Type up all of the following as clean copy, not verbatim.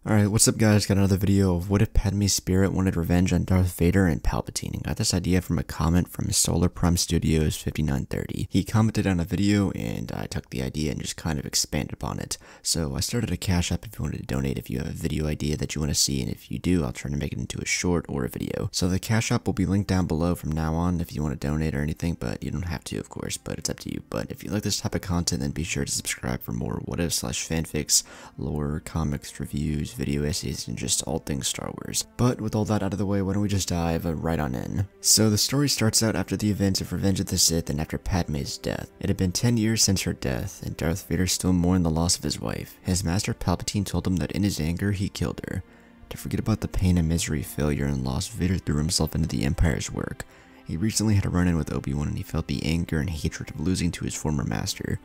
Alright, what's up guys? Got another video of what if Padme's spirit wanted revenge on Darth Vader and Palpatine. And got this idea from a comment from Solar Prime Studios 5930. He commented on a video and I took the idea and just kind of expanded upon it. So I started a Cash App if you wanted to donate if you have a video idea that you want to see, and if you do, I'll try to make it into a short or a video. So the Cash App will be linked down below from now on if you want to donate or anything, but you don't have to, of course, but it's up to you. But if you like this type of content, then be sure to subscribe for more what if / fanfics, lore, comics, reviews, video essays, and just all things Star Wars. But with all that out of the way, why don't we just dive right on in. So the story starts out after the events of Revenge of the Sith and after Padme's death. It had been 10 years since her death, and Darth Vader still mourned the loss of his wife. His master Palpatine told him that in his anger he killed her. To forget about the pain and misery, failure, and loss, Vader threw himself into the Empire's work. He recently had a run-in with Obi-Wan and he felt the anger and hatred of losing to his former master.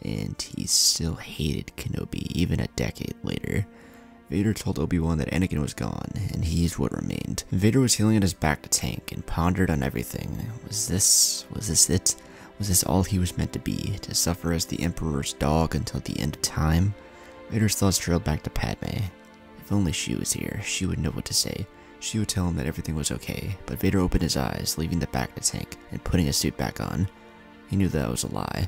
And he still hated Kenobi, even a decade later. Vader told Obi-Wan that Anakin was gone, and he's what remained. Vader was healing at his back tank and pondered on everything. Was this it? Was this all he was meant to be, to suffer as the Emperor's dog until the end of time? Vader's thoughts trailed back to Padme. If only she was here, she would know what to say. She would tell him that everything was okay, but Vader opened his eyes, leaving the back tank and putting his suit back on. He knew that was a lie.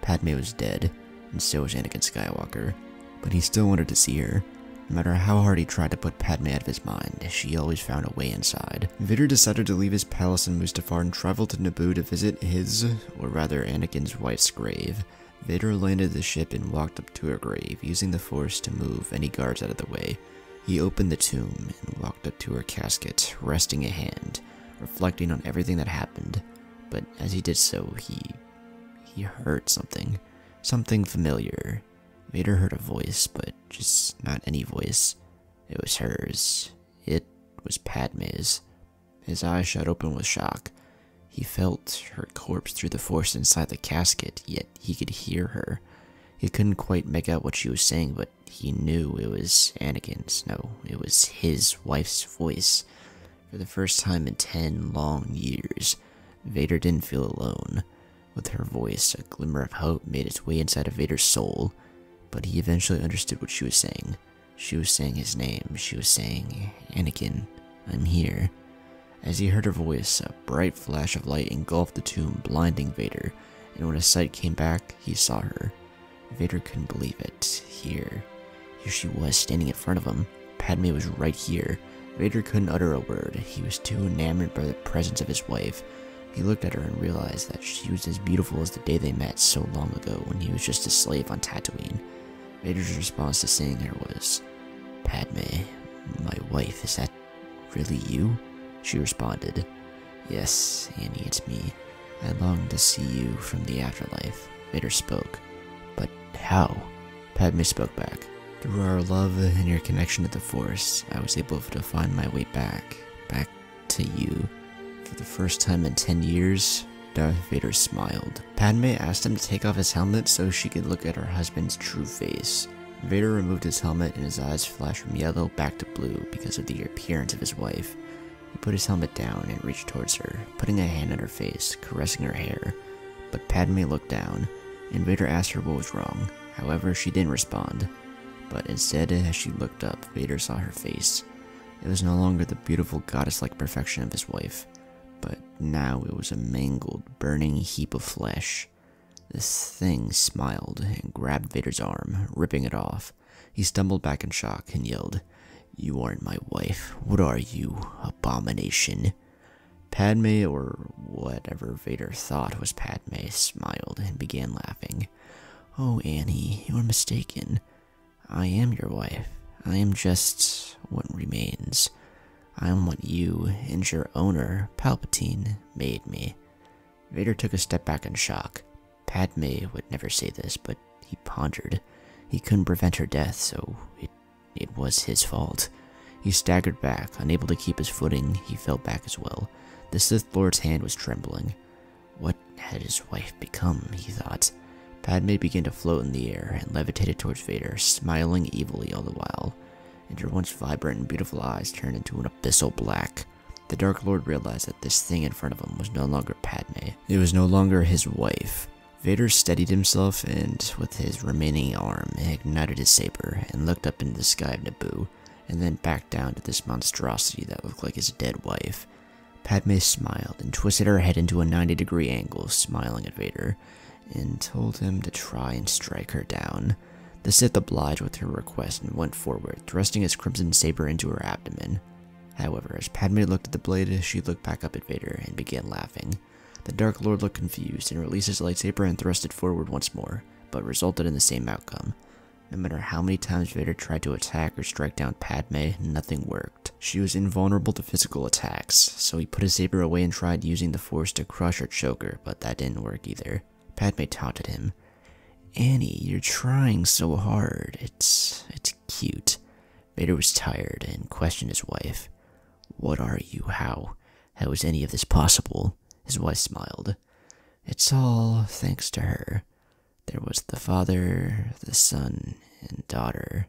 Padme was dead, and so was Anakin Skywalker, but he still wanted to see her. No matter how hard he tried to put Padme out of his mind, she always found a way inside. Vader decided to leave his palace in Mustafar and travel to Naboo to visit his, or rather Anakin's wife's grave. Vader landed the ship and walked up to her grave, using the Force to move any guards out of the way. He opened the tomb and walked up to her casket, resting a hand, reflecting on everything that happened. But as he did so, he heard something. Something familiar. Vader heard a voice, but just not any voice. It was hers. It was Padme's. His eyes shot open with shock. He felt her corpse through the Force inside the casket, yet he could hear her. He couldn't quite make out what she was saying, but he knew it was Anakin's. No, it was his wife's voice. For the first time in 10 long years, Vader didn't feel alone. With her voice, a glimmer of hope made its way inside of Vader's soul. But he eventually understood what she was saying. She was saying his name. She was saying, "Anakin, I'm here." As he heard her voice, a bright flash of light engulfed the tomb, blinding Vader, and when his sight came back, he saw her. Vader couldn't believe it. Here she was, standing in front of him. Padme was right here. Vader couldn't utter a word. He was too enamored by the presence of his wife. He looked at her and realized that she was as beautiful as the day they met so long ago when he was just a slave on Tatooine. Vader's response to seeing her was, "Padme, my wife, is that really you?" She responded, "Yes, Annie, it's me. I long to see you from the afterlife." Vader spoke. "But how?" Padme spoke back. "Through our love and your connection to the Force, I was able to find my way back to you." For the first time in 10 years, Darth Vader smiled. Padme asked him to take off his helmet so she could look at her husband's true face. Vader removed his helmet and his eyes flashed from yellow back to blue because of the appearance of his wife. He put his helmet down and reached towards her, putting a hand on her face, caressing her hair. But Padme looked down, and Vader asked her what was wrong. However, she didn't respond. But instead, as she looked up, Vader saw her face. It was no longer the beautiful goddess-like perfection of his wife, but now it was a mangled, burning heap of flesh. This thing smiled and grabbed Vader's arm, ripping it off. He stumbled back in shock and yelled, "You aren't my wife. What are you, abomination?" Padme, or whatever Vader thought was Padme, smiled and began laughing. "Oh, Annie, you're mistaken. I am your wife. I am just what remains. I am what you and your owner, Palpatine, made me." Vader took a step back in shock. Padme would never say this, but he pondered. He couldn't prevent her death, so it was his fault. He staggered back, unable to keep his footing. He fell back as well. The Sith Lord's hand was trembling. What had his wife become, he thought. Padme began to float in the air and levitated towards Vader, smiling evilly all the while. And her once vibrant and beautiful eyes turned into an abyssal black. The Dark Lord realized that this thing in front of him was no longer Padme. It was no longer his wife. Vader steadied himself and, with his remaining arm, ignited his saber and looked up into the sky of Naboo. and then back down to this monstrosity that looked like his dead wife. Padme smiled and twisted her head into a 90-degree angle, smiling at Vader, and told him to try and strike her down. The Sith obliged with her request and went forward, thrusting his crimson saber into her abdomen. However, as Padme looked at the blade, she looked back up at Vader and began laughing. The Dark Lord looked confused and released his lightsaber and thrust it forward once more, but resulted in the same outcome. No matter how many times Vader tried to attack or strike down Padme, nothing worked. She was invulnerable to physical attacks, so he put his saber away and tried using the Force to crush or choke her, but that didn't work either. Padme taunted him. "Annie, you're trying so hard. It's cute." Vader was tired and questioned his wife. "What are you? How is any of this possible?" His wife smiled. "It's all thanks to her. There was the father, the son, and daughter,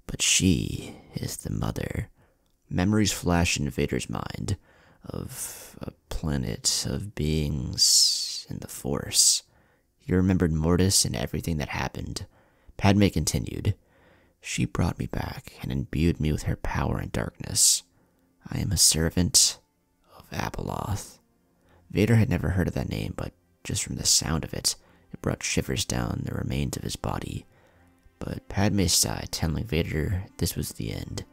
but she is the mother." Memories flashed in Vader's mind of a planet of beings in the Force. He remembered Mortis and everything that happened. Padme continued, "She brought me back and imbued me with her power and darkness. I am a servant of Abeloth." Vader had never heard of that name, but just from the sound of it, it brought shivers down the remains of his body. But Padme sighed, telling Vader this was the end.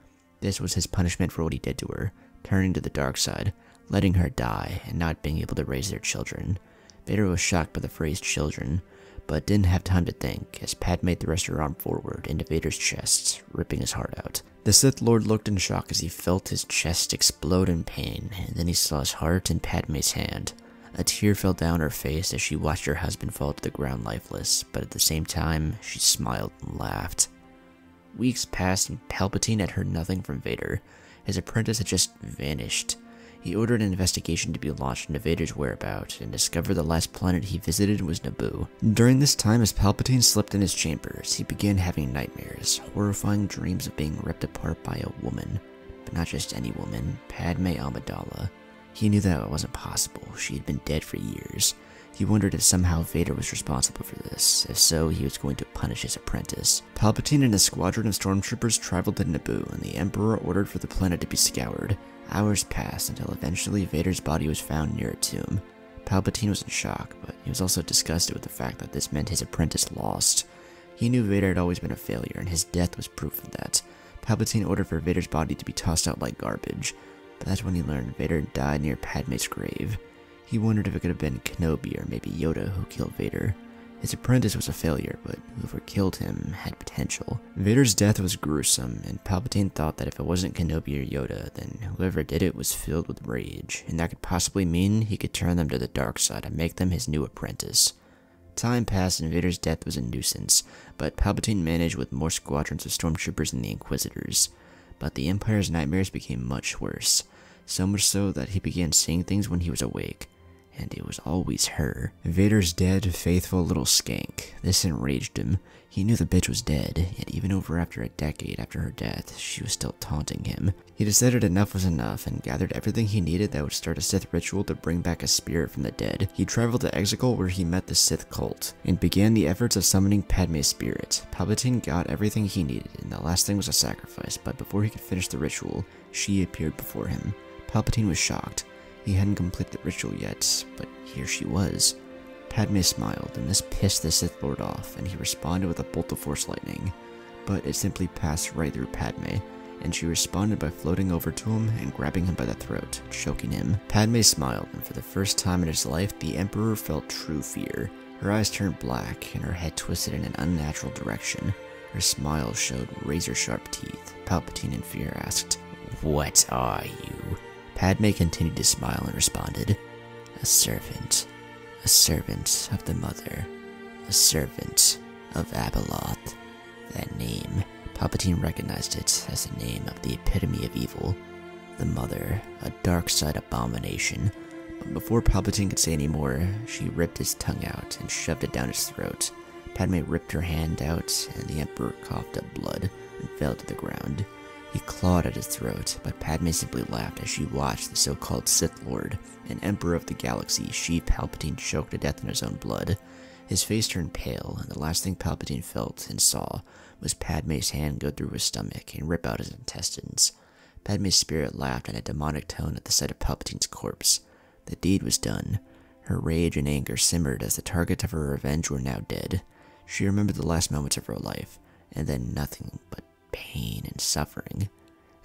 This was his punishment for what he did to her, turning to the dark side, letting her die, and not being able to raise their children. Vader was shocked by the phrase children, but didn't have time to think, as Padme thrust her arm forward into Vader's chest, ripping his heart out. The Sith Lord looked in shock as he felt his chest explode in pain, and then he saw his heart in Padme's hand. A tear fell down her face as she watched her husband fall to the ground lifeless, but at the same time, she smiled and laughed. Weeks passed and Palpatine had heard nothing from Vader. His apprentice had just vanished. He ordered an investigation to be launched into Vader's whereabouts and discovered the last planet he visited was Naboo. During this time, as Palpatine slept in his chambers, he began having nightmares, horrifying dreams of being ripped apart by a woman. But not just any woman, Padme Amidala. He knew that it wasn't possible. She had been dead for years. He wondered if somehow Vader was responsible for this. If so, he was going to punish his apprentice. Palpatine and a squadron of stormtroopers traveled to Naboo, and the Emperor ordered for the planet to be scoured. Hours passed until eventually Vader's body was found near a tomb. Palpatine was in shock, but he was also disgusted with the fact that this meant his apprentice lost. He knew Vader had always been a failure, and his death was proof of that. Palpatine ordered for Vader's body to be tossed out like garbage, but that's when he learned Vader died near Padme's grave. He wondered if it could have been Kenobi or maybe Yoda who killed Vader. His apprentice was a failure, but whoever killed him had potential. Vader's death was gruesome, and Palpatine thought that if it wasn't Kenobi or Yoda, then whoever did it was filled with rage, and that could possibly mean he could turn them to the dark side and make them his new apprentice. Time passed and Vader's death was a nuisance, but Palpatine managed with more squadrons of stormtroopers and the Inquisitors. But the Empire's nightmares became much worse, so much so that he began seeing things when he was awake. And it was always her. Vader's dead, faithful little skank. This enraged him. He knew the bitch was dead, yet even after a decade after her death, she was still taunting him. He decided enough was enough and gathered everything he needed that would start a Sith ritual to bring back a spirit from the dead. He traveled to Exegol where he met the Sith cult, and began the efforts of summoning Padme's spirit. Palpatine got everything he needed, and the last thing was a sacrifice, but before he could finish the ritual, she appeared before him. Palpatine was shocked. He hadn't completed the ritual yet, but here she was. Padme smiled, and this pissed the Sith Lord off, and he responded with a bolt of Force lightning. But it simply passed right through Padme, and she responded by floating over to him and grabbing him by the throat, choking him. Padme smiled, and for the first time in his life, the Emperor felt true fear. Her eyes turned black, and her head twisted in an unnatural direction. Her smile showed razor-sharp teeth. Palpatine in fear asked, "What are you?" Padme continued to smile and responded, a servant of the Mother, a servant of Abeloth." That name, Palpatine recognized it as the name of the epitome of evil. The Mother, a dark side abomination. But before Palpatine could say any more, she ripped his tongue out and shoved it down his throat. Padme ripped her hand out, and the Emperor coughed up blood and fell to the ground. He clawed at his throat, but Padme simply laughed as she watched the so-called Sith Lord, an Emperor of the Galaxy, she Palpatine choked to death in his own blood. His face turned pale, and the last thing Palpatine felt and saw was Padme's hand go through his stomach and rip out his intestines. Padme's spirit laughed in a demonic tone at the sight of Palpatine's corpse. The deed was done. Her rage and anger simmered as the targets of her revenge were now dead. She remembered the last moments of her life, and then nothing but pain and suffering.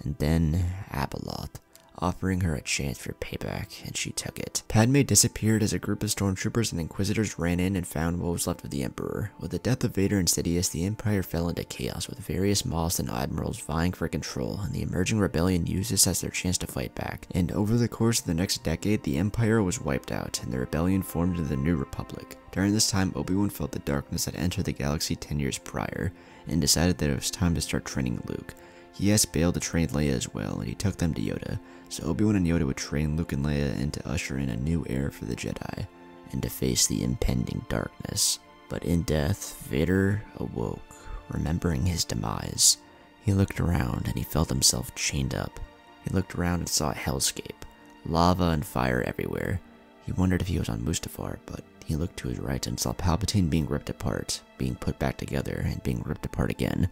And then Abeloth, offering her a chance for payback, and she took it. Padme disappeared as a group of stormtroopers and inquisitors ran in and found what was left of the Emperor. With the death of Vader and Sidious, the Empire fell into chaos, with various Moths and Admirals vying for control, and the emerging rebellion used this as their chance to fight back. And over the course of the next decade, the Empire was wiped out, and the rebellion formed into the New Republic. During this time, Obi-Wan felt the darkness that entered the galaxy 10 years prior, and decided that it was time to start training Luke. He asked Bail to train Leia as well, and he took them to Yoda, so Obi-Wan and Yoda would train Luke and Leia and to usher in a new era for the Jedi, and to face the impending darkness. But in death, Vader awoke, remembering his demise. He looked around, and he felt himself chained up. He looked around and saw a hellscape, lava and fire everywhere. He wondered if he was on Mustafar, but he looked to his right and saw Palpatine being ripped apart, being put back together, and being ripped apart again.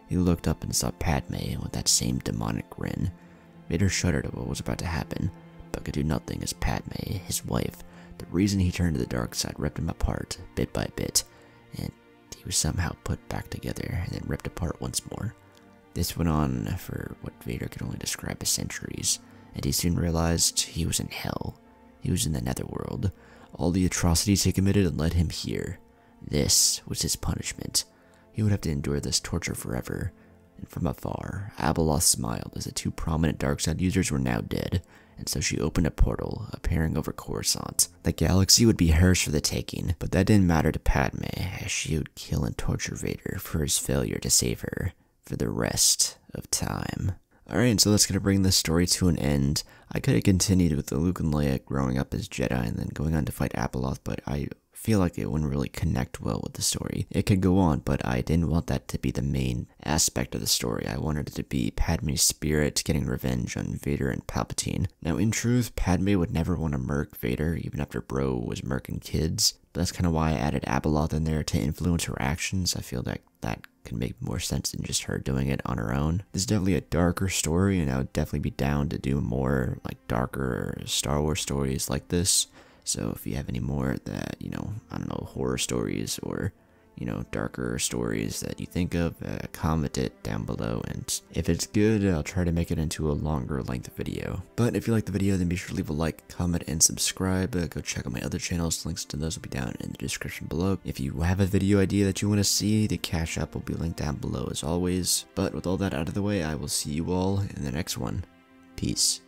He looked up and saw Padme with that same demonic grin. Vader shuddered at what was about to happen, but could do nothing as Padme, his wife, the reason he turned to the dark side, ripped him apart, bit by bit, and he was somehow put back together and then ripped apart once more. This went on for what Vader could only describe as centuries, and he soon realized he was in hell. He was in the netherworld. All the atrocities he committed led him here. This was his punishment. He would have to endure this torture forever. And from afar, Abeloth smiled as the two prominent darkside users were now dead, and so she opened a portal, appearing over Coruscant. The galaxy would be hers for the taking, but that didn't matter to Padme, as she would kill and torture Vader for his failure to save her for the rest of time. Alright, so that's going to bring this story to an end. I could have continued with the Luke and Leia growing up as Jedi and then going on to fight Abeloth, but I feel like it wouldn't really connect well with the story. It could go on, but I didn't want that to be the main aspect of the story. I wanted it to be Padme's spirit getting revenge on Vader and Palpatine. Now, in truth, Padme would never want to murk Vader, even after Bro was murking kids. But that's kind of why I added Abeloth in there to influence her actions. I feel like that could make more sense than just her doing it on her own. This is definitely a darker story, and I would definitely be down to do more like darker Star Wars stories like this. So if you have any more that, I don't know, horror stories or, darker stories that you think of, comment it down below, and if it's good, I'll try to make it into a longer length video. But if you like the video, then be sure to leave a like, comment, and subscribe. Go check out my other channels, links to those will be down in the description below. If you have a video idea that you want to see, the Cash App will be linked down below as always. But with all that out of the way, I will see you all in the next one. Peace.